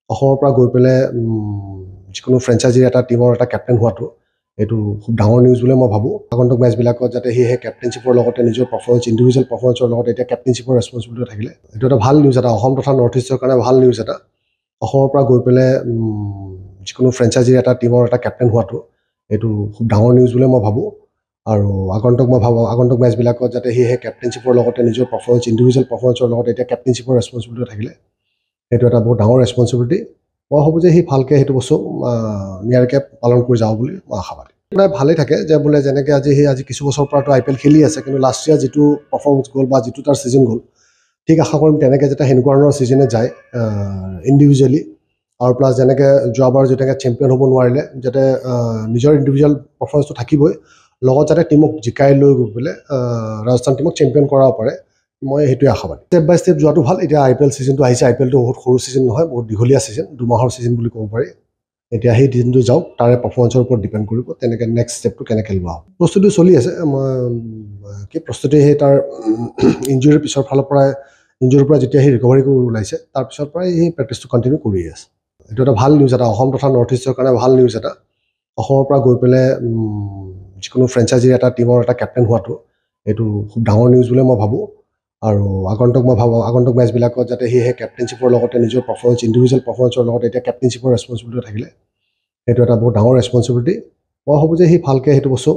অসমৰ পৰা গৈ পেলাই যিকোনো ফ্ৰেঞ্চাইজিৰ এটা টিমৰ এটা কেপ্টেইন হোৱাটো এইটো খুব ডাঙৰ নিউজ বুলি মই ভাবোঁ। আগন্তুক মেচবিলাকত যাতে সেই কেপ্টেইনশ্বিপৰ লগতে নিজৰ পাৰফৰ্মেঞ্চ ইণ্ডিভিজুৱেল পাৰফৰ্মেঞ্চৰ লগতে এতিয়া কেপ্টেইনশ্বিপৰ ৰেছপনচিবিলিটি থাকিলে এইটো এটা ভাল নিউজ, এটা অসম তথা নৰ্থ ইষ্টৰ কাৰণে ভাল নিউজ এটা। অসমৰ পৰা গৈ পেলাই যিকোনো ফ্ৰেঞ্চাইজিৰ এটা টিমৰ এটা কেপ্টেইন হোৱাটো এইটো খুব ডাঙৰ নিউজ বুলি মই ভাবোঁ। আৰু আগন্তুক মেচবিলাকত যাতে সেই কেপ্টেইনশ্বিপৰ লগতে নিজৰ পাৰফৰ্মেঞ্চ ইণ্ডিভিজুৱেল পাৰফৰ্মেঞ্চৰ লগতে এতিয়া কেপ্টেইনশ্বিপৰ ৰেছপনচিবিলিটি থাকিলে সেইটো এটা বহুত ডাঙৰ ৰেছপনচিবিলিটি। মই ভাবোঁ যে সি ভালকৈ সেইটো বস্তু নিয়াৰিকৈ পালন কৰি যাওঁ বুলি মই আশাবাদী। মানে ভালেই থাকে যে বোলে যেনেকৈ আজি কিছু বছৰৰ পৰাতো IPL খেলি আছে, কিন্তু লাষ্ট ইয়াৰ যিটো পাৰফৰ্মেঞ্চ গ'ল বা যিটো তাৰ ছিজন গ'ল, ঠিক আশা কৰিম তেনেকৈ যাতে সেনেকুৱা ধৰণৰ ছিজনে যায় ইণ্ডিভিজুৱেলি। আৰু প্লাছ যেনেকৈ যোৱাবাৰ যেনেকৈ চেম্পিয়ন হ'ব নোৱাৰিলে, যাতে নিজৰ ইণ্ডিভিজুৱেল পাৰফৰ্মেঞ্চটো থাকিবই, লগত যাতে টিমক জিকাই লৈ গৈ পেলাই ৰাজস্থান টিমক চেম্পিয়ন কৰাব পাৰে, মই সেইটোৱে আশাবাদী। ষ্টেপ বাই ষ্টেপ যোৱাটো ভাল। এতিয়া IPL ছিজনটো আহিছে, IPLটো বহুত সৰু ছিজন নহয়, বহুত দীঘলীয়া ছিজন, 2 মাহৰ ছিজন বুলি ক'ব পাৰি। এতিয়া সেই ছিজনটো যাওক, তাৰে পাৰফৰ্মেঞ্চৰ ওপৰত ডিপেণ্ড কৰিব তেনেকৈ নেক্সট ষ্টেপটো কেনেকৈ লোৱা হ'ব। প্ৰস্তুতি চলি আছে। মই প্ৰস্তুতি সেই তাৰ ইঞ্জুৰিৰ পিছৰ ফালৰ পৰাই, ইঞ্জুৰিৰ পৰা যেতিয়া সি ৰিকভাৰী কৰি ওলাইছে, তাৰপিছৰ পৰাই সেই প্ৰেক্টিছটো কণ্টিনিউ কৰি আছে। এইটো এটা ভাল নিউজ, এটা অসম তথা নৰ্থ ইষ্টৰ কাৰণে ভাল নিউজ এটা। অসমৰ পৰা গৈ পেলাই যিকোনো ফ্ৰেঞ্চাইজিৰ এটা টিমৰ এটা কেপ্টেইন হোৱাটো এইটো খুব ডাঙৰ নিউজ বুলি মই ভাবোঁ। আৰু আগন্তুক মেচবিলাকত যাতে সেই কেপ্টেইনশ্বিপৰ লগতে নিজৰ পাৰফৰ্মেঞ্চ ইণ্ডিভিজুৱেল পাৰফৰ্মেঞ্চৰ লগতে এতিয়া কেপ্টেইনশ্বিপৰ ৰেছপনচিবিলিটি থাকিলে সেইটো এটা বহুত ডাঙৰ ৰেছপনচিবিলিটি। মই ভাবোঁ যে সি ভালকৈ সেইটো বস্তু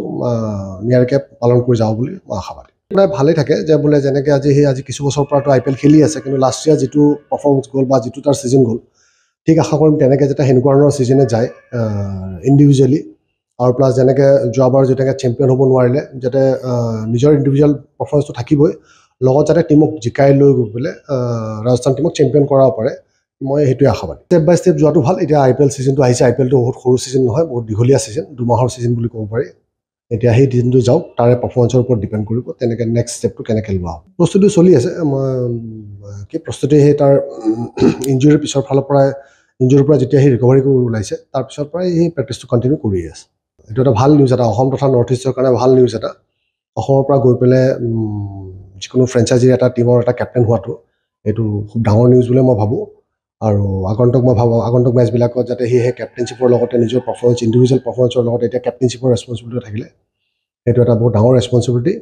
নিয়াৰিকৈ পালন কৰি যাওঁ বুলি মই আশাবাদী। মানে ভালেই থাকে যে বোলে যেনেকৈ আজি কিছু বছৰৰ পৰাতো IPL খেলি আছে, কিন্তু লাষ্ট ইয়াৰ যিটো পাৰফৰ্মেঞ্চ গ'ল বা যিটো তাৰ ছিজন গ'ল, ঠিক আশা কৰিম তেনেকৈ যাতে সেনেকুৱা ধৰণৰ ছিজনে যায় ইণ্ডিভিজুৱেলি। আৰু প্লাছ যেনেকৈ যোৱাবাৰ যেনেকৈ চেম্পিয়ন হ'ব নোৱাৰিলে, যাতে নিজৰ ইণ্ডিভিজুৱেল পাৰফৰ্মেঞ্চটো থাকিবই, লগত যাতে টিমক জিকাই লৈ গৈ পেলাই ৰাজস্থান টিমক চেম্পিয়ন কৰাব পাৰে, মই সেইটোৱে আশাবাদী। ষ্টেপ বাই ষ্টেপ যোৱাটো ভাল। এতিয়া IPL ছিজনটো আহিছে, IPLটো বহুত সৰু ছিজন নহয়, বহুত দীঘলীয়া ছিজন, 2 মাহৰ ছিজন বুলি ক'ব পাৰি। এতিয়া সেই ছিজনটো যাওক, তাৰে পাৰফৰ্মেঞ্চৰ ওপৰত ডিপেণ্ড কৰিব তেনেকৈ নেক্সট ষ্টেপটো কেনেকৈ লোৱা হ'ব। প্ৰস্তুতি চলি আছে। মই প্ৰস্তুতি সেই তাৰ ইঞ্জুৰিৰ পিছৰ ফালৰ পৰাই, ইঞ্জুৰিৰ পৰা যেতিয়া সি ৰিকভাৰী কৰি ওলাইছে, তাৰপিছৰ পৰাই সেই প্ৰেক্টিছটো কণ্টিনিউ কৰি আছে। এইটো এটা ভাল নিউজ, এটা অসম তথা নৰ্থ ইষ্টৰ কাৰণে ভাল নিউজ এটা। অসমৰ পৰা গৈ পেলাই যিকোনো ফ্ৰেঞ্চাইজিৰ এটা টিমৰ এটা কেপ্টেইন হোৱাটো এইটো খুব ডাঙৰ নিউজ বুলি মই ভাবোঁ। আৰু আগন্তুক মেচবিলাকত যাতে সেই কেপ্টেইনশ্বিপৰ লগতে নিজৰ পাৰফৰ্মেঞ্চ ইণ্ডিভিজুৱেল পাৰফৰ্মেঞ্চৰ লগতে এতিয়া কেপ্টেইনশ্বিপৰ ৰেছপনচিবিলিটি থাকিলে সেইটো এটা বহুত ডাঙৰ ৰেছপনচিবিলিটি।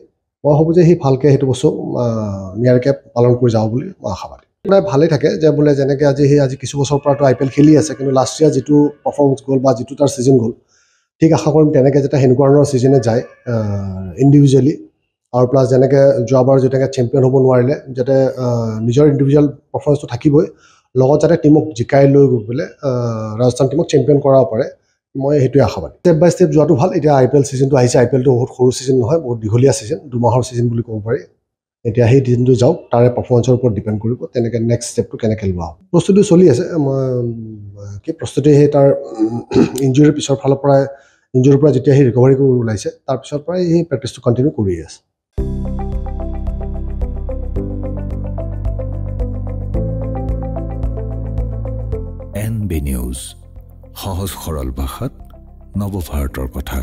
মই ভাবোঁ যে সি ভালকৈ সেইটো বস্তু নিয়াৰিকৈ পালন কৰি যাওঁ বুলি মই আশাবাদী। মানে ভালেই থাকে যে বোলে যেনেকৈ আজি কিছু বছৰৰ পৰাতো IPL খেলি আছে, কিন্তু লাষ্ট ইয়াৰ যিটো পাৰফৰ্মেঞ্চ গ'ল বা যিটো তাৰ ছিজন গ'ল, ঠিক আশা কৰিম তেনেকৈ যাতে সেনেকুৱা ধৰণৰ ছিজনে যায় ইণ্ডিভিজুৱেলি। আৰু প্লাছ যেনেকৈ যোৱাবাৰ যেনেকৈ চেম্পিয়ন হ'ব নোৱাৰিলে, যাতে নিজৰ ইণ্ডিভিজুৱেল পাৰফৰ্মেঞ্চটো থাকিবই, লগত যাতে টিমক জিকাই লৈ গৈ পেলাই ৰাজস্থান টিমক চেম্পিয়ন কৰাব পাৰে, মই সেইটোৱে আশাবাদী। ষ্টেপ বাই ষ্টেপ যোৱাটো ভাল। এতিয়া IPL ছিজনটো আহিছে, IPLটো বহুত সৰু ছিজন নহয়, বহুত দীঘলীয়া ছিজন, 2 মাহৰ ছিজন বুলি ক'ব পাৰি। এতিয়া সেই ছিজনটো যাওক, তাৰে পাৰফৰ্মেঞ্চৰ ওপৰত ডিপেণ্ড কৰিব তেনেকৈ নেক্সট ষ্টেপটো কেনেকৈ লোৱা হ'ব। প্ৰস্তুতি চলি আছে। মই প্ৰস্তুতি সেই তাৰ ইঞ্জুৰিৰ পিছৰ ফালৰ পৰাই, ইঞ্জুৰিৰ পৰা যেতিয়া সি ৰিকভাৰী কৰি ওলাইছে, তাৰপিছৰ পৰাই সেই প্ৰেক্টিছটো কণ্টিনিউ কৰি আছে। NB নিউজ, সহজ সৰল ভাষাত নৱভাৰতৰ কথা।